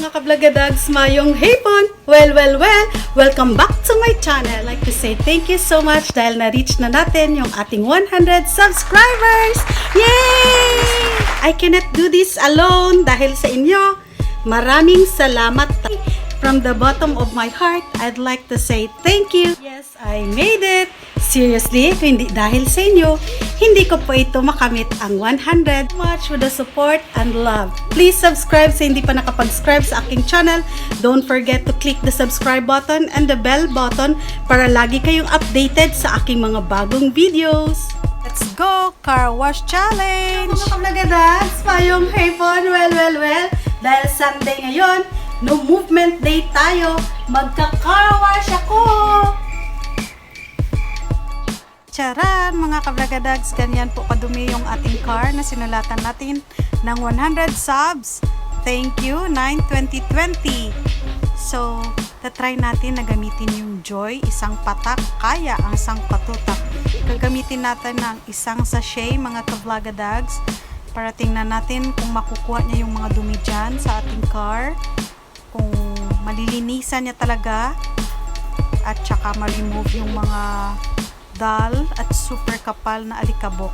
mga kablagadags, mayong hapon! Well, welcome back to my channel. I'd like to say thank you so much dahil na-reach na natin yung ating 100 subscribers! Yay! I cannot do this alone dahil sa inyo. Maraming salamat. From the bottom of my heart, I'd like to say thank you. Yes, I made it! Seriously, kung hindi dahil sa inyo, hindi ko po ito makamit ang 100. Much for the support and love. Please subscribe sa hindi pa nakapag-subscribe sa aking channel. Don't forget to click the subscribe button and the bell button para lagi kayong updated sa aking mga bagong videos. Let's go! Car wash challenge! Mga kablagadas, mayong hapon, well. Dahil Sunday ngayon, no movement day tayo. Magka-car wash ako! Charan, mga kablagadags, ganyan po kadumi yung ating car na sinulatan natin ng 100 subs. Thank you, 9-20-20. So, tatry natin na gamitin yung Joy, isang patak, kaya ang isang patutak. Gagamitin natin ng isang sachet, mga kablagadags, para tingnan natin kung makukuha niya yung mga dumi dyan sa ating car, kung malilinisan niya talaga, at saka ma-remove yung mga dull at super kapal na alikabok.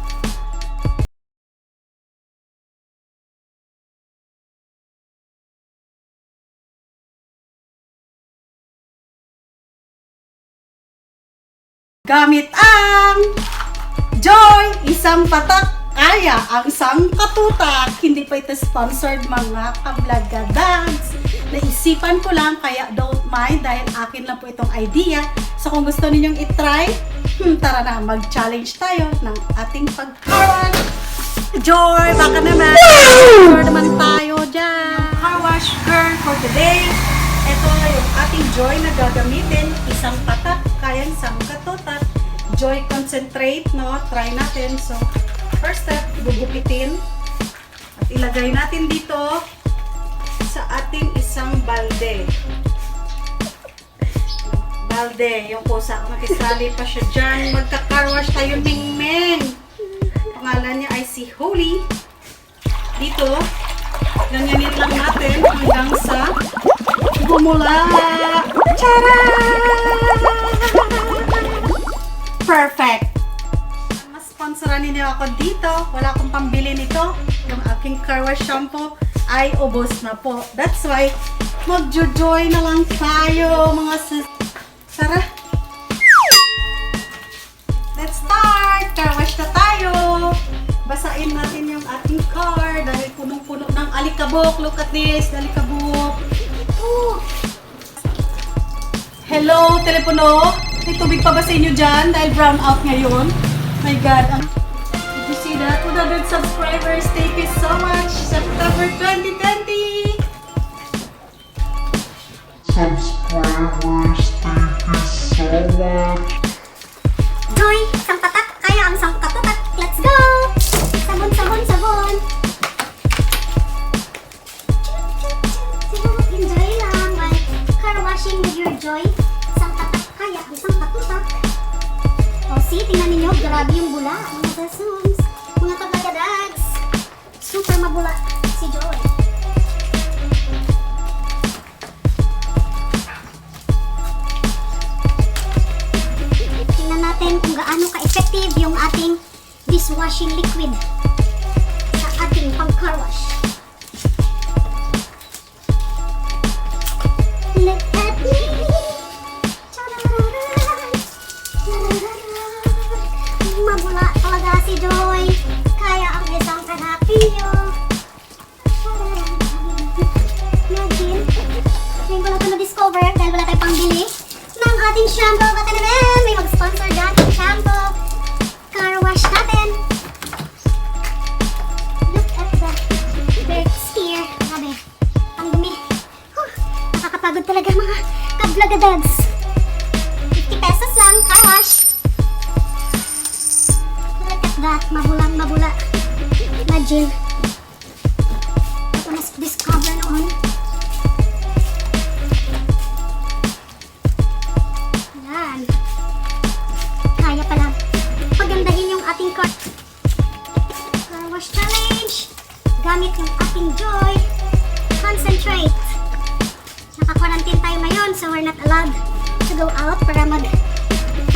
Gamit ang Joy, isang patak, kaya ang isang katutak. Hindi pa ito sponsored, mga kablagadags. Naisipan ko lang, kaya don't mind dahil akin lang po itong idea. So kung gusto ninyong itry, tara na, mag-challenge tayo ng ating pag-car wash. Joy, baka naman. Joy naman tayo dyan. Car wash girl for today. Ito na yung ating Joy na gagamitin. Isang patak, kaya isang katutak. Joy concentrate, no? Try natin. So, first step, gugupitin. At ilagay natin dito sa ating isang balde. Yung pusa, makisali pa siya dyan. Magka-car wash tayo, Ming. Pangalan niya ay si Holy. Dito, ganyanin lang natin hanggang sa bumula. Tara! Perfect! Mas sponsoran ninyo ako dito. Wala akong pambili nito. Yung aking car wash shampoo ay ubos na po. That's why, mag-joy na lang tayo, mga sis. Tara! Let's start! Car wash na tayo! Basain natin yung ating car dahil punong-puno ng alikabok. Look at this! Alikabok! Ooh. Hello, telepono! May tubig pa ba sa inyo dyan? Dahil brown out ngayon. My God! Did you see that? 100 subscribers! Thank you so much! September 2020! Subscribers, thank you so much. Joy, isang patak, kaya ang isang katutak. Let's go! Sabon. Enjoy lang, like car washing with your Joy. Isang patak, kaya ang isang katutak. O, see, tingnan ninyo, grabe yung bula. Mga gasums, mga kabagadags. Super mabula si Joy. Natin kung gaano ka-effective yung ating dishwashing liquid sa ating pang-car wash. Look at me! Mabula talaga si Joy. Kaya ang isang kanapilyo. Imagine, ngayon ko lang ito na-discover dahil wala tayong pangbili ng ating shampoo. Baka naman may mag-sponsor dyan ng shampoo. Car wash natin. Look at the dirt here. Grabe. Ang dumi. Nakakapagod talaga, mga kablagadags. 50 pesos lang, car wash. Look at that. Mabula. Imagine. Ito na-discover noon. Kaya pala pagandahin yung ating car wash challenge gamit yung ating Joy concentrate. quarantine tayo ngayon, so we're not allowed to go out para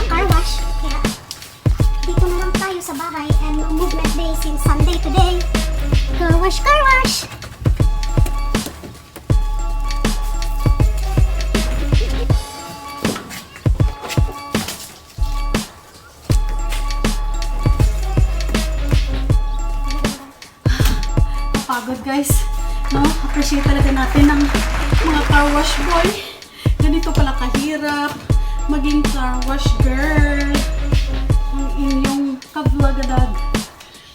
car wash. Kaya dito na lang tayo sa bahay and movement day since Sunday today. Car wash, car wash! Pagod guys. No? Appreciate talaga natin ng mga car wash boy. Ganito pala kahirap maging car wash girl. Ang inyong kablagadag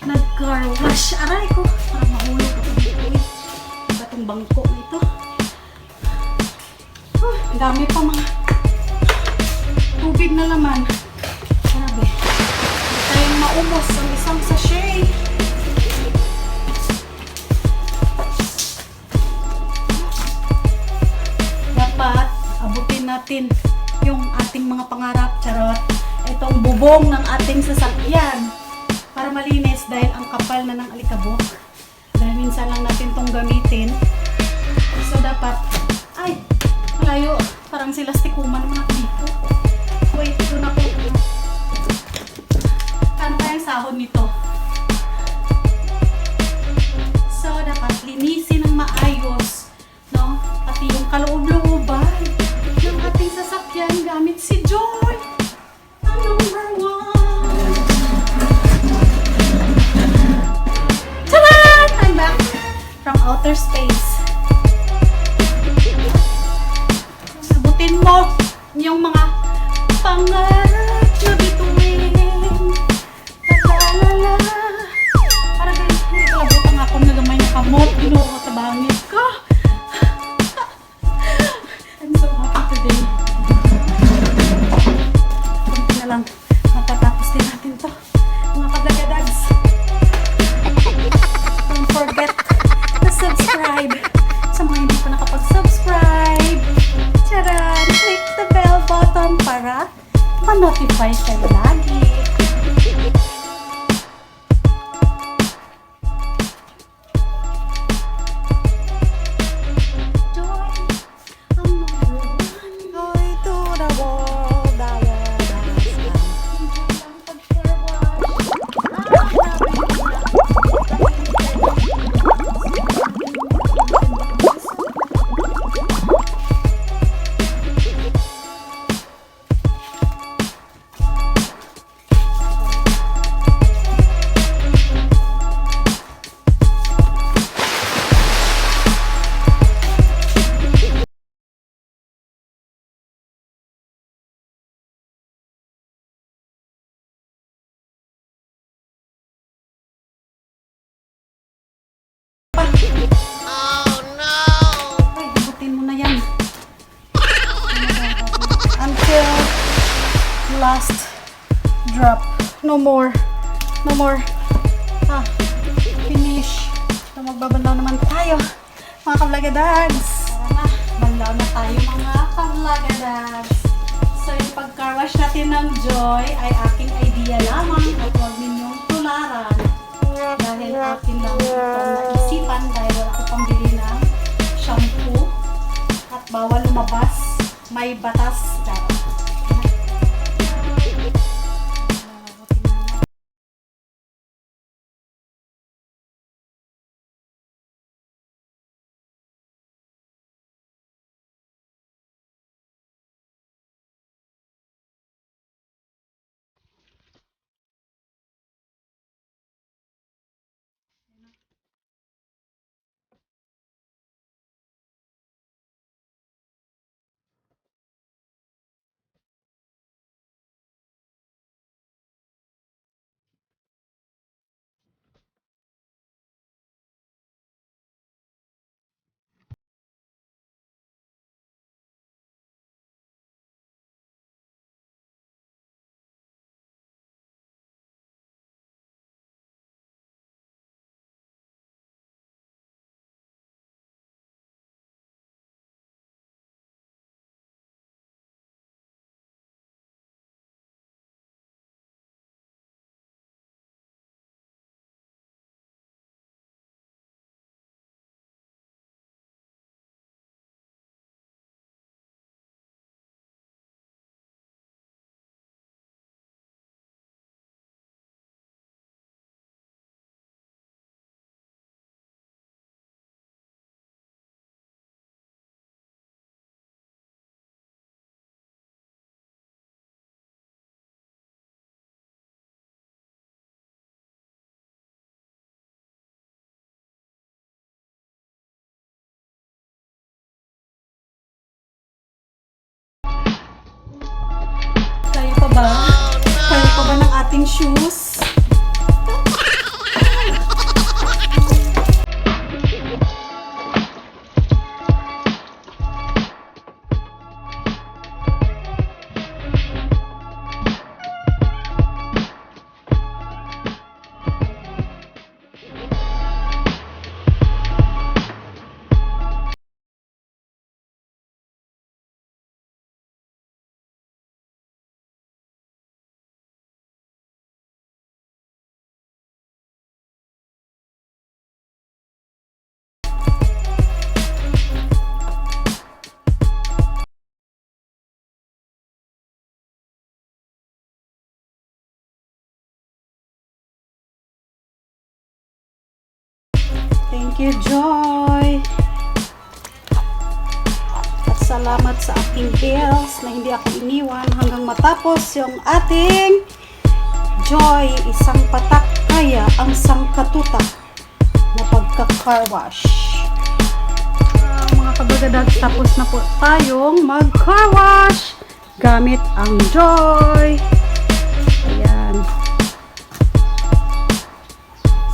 nag-car wash. Aray ko, parang mahulog ako dito eh. Iba tong bangko nito. Ang dami pa mga tubig na laman. Grabe. Hindi tayong maumos ang isang sachet. Dapat abutin natin yung ating mga pangarap, charot. Itong bubong ng ating sasakyan para malinis dahil ang kapal na ng alikabok. Dahil minsan lang natin itong gamitin. So dapat, ay, malayo. Parang si Lastikuman naman ako dito. Wait, doon ako. Kano kayang sahod nito? So dapat linisin ng maayos. No? Pati yung kaloob-looban ng ating sasakyan gamit si Joy. Ang number 1. Tadaan! I'm back from outer space. Sabutin mo yung mga pangarap na bituin. Tatalala. Para ganyan, hindi kalabutan ako na gamay na kamot. Ginoo sa bangit ko. I'm so happy today. Kunti na lang. Matatapos din natin to. Mga kablagadags. Don't forget to subscribe. Sa mga hindi pa nakapag-subscribe. Charan! Click the bell button para ma-notify kayo lagi. Joy, ang number 1. Joy to the world, the world has come. Ay, hibutin mo na yan. Until last drop. No more. No more. Finish. So, magbabanlaw naman tayo. Mga kablagadags. Tara na. Banlaw na tayo mga kablagadags. So, yung pag-car wash natin ng Joy ay aking idea lamang at huwag ninyong tularan. Dahil akin lang ito naisipan dahil wala ko pambili ng shampoo at bawal lumabas. May batas. ating shoes. Thank you, Joy. At salamat sa aking bills na hindi ako iniwan hanggang matapos yung ating Joy, isang patak kaya ang sangkatutak na pagka-car wash. Mga kabagadags, tapos na po tayong mag-car wash gamit ang Joy. Ayan.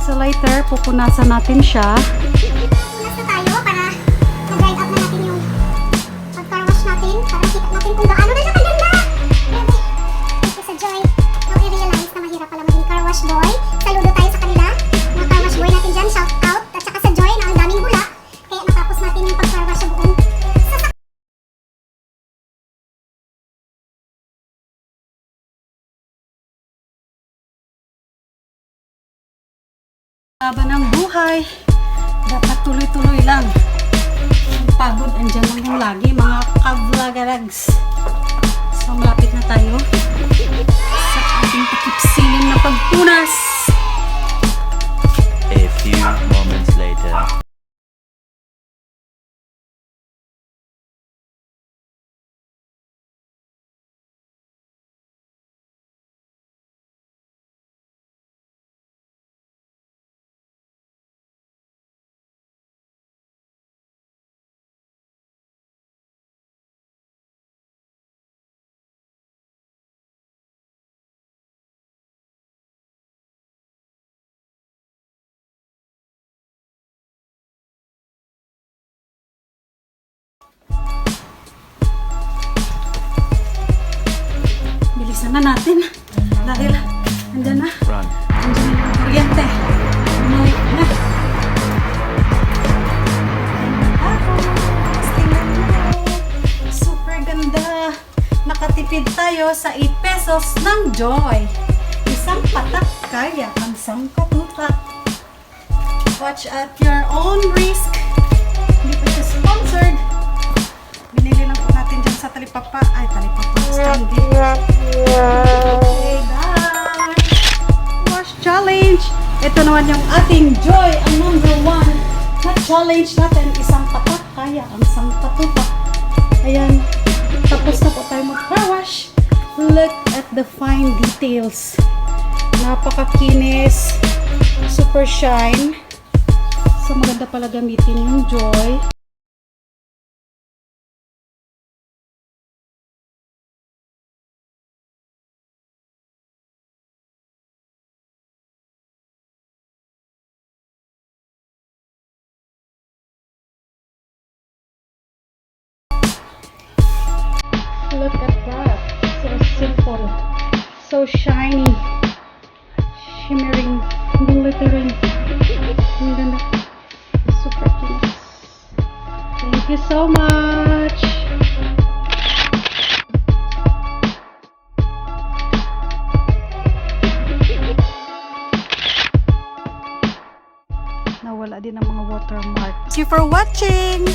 So later, pupunasan natin siya. Punas na tayo para mag-dry out na natin yung pag-car wash natin. Para makita natin kung gaano na siya kaganda. Thank you sa Joy. Now I realize na mahirap pala maging car wash boy. Saludo tayo sa kanila. Mga car wash boy natin dyan, shout out. At saka sa Joy na ang daming bula. Kaya natapos natin yung pag-car wash sa buong sasakyan. Laban ng buhay, dapat tuloy-tuloy lang. Ang pagod, andyan lang yung lagi, mga kablagarags. So, malapit na tayo sa ating takipsilim na pagpunas. A few moments later. Bilisan na natin dahil andyan na. Run. Andyan na yung kuryente. Bumalik na. Tingnan mo. Super ganda. Nakatipid tayo sa 8 pesos ng Joy. Isang patak kaya ang sangkatutak. Watch at your own risk. Hindi pa siya sponsored. Binili lang po natin dyan sa Talipapa. Ay, Talipapa. Stanley. Okay, guys. Wash challenge. Ito naman yung ating Joy, ang number 1 na challenge natin. Isang patak kaya ang sangkatutak. Ayan. Tapos na po tayo mag-car wash. Look at the fine details. Napakakinis. Super shine. So, maganda pala gamitin yung Joy. Look at that. So simple. So shiny. Shimmering. Glittering. Ang ganda. Super cute. Thank you so much. Nawala din ang mga watermark. Thank you for watching.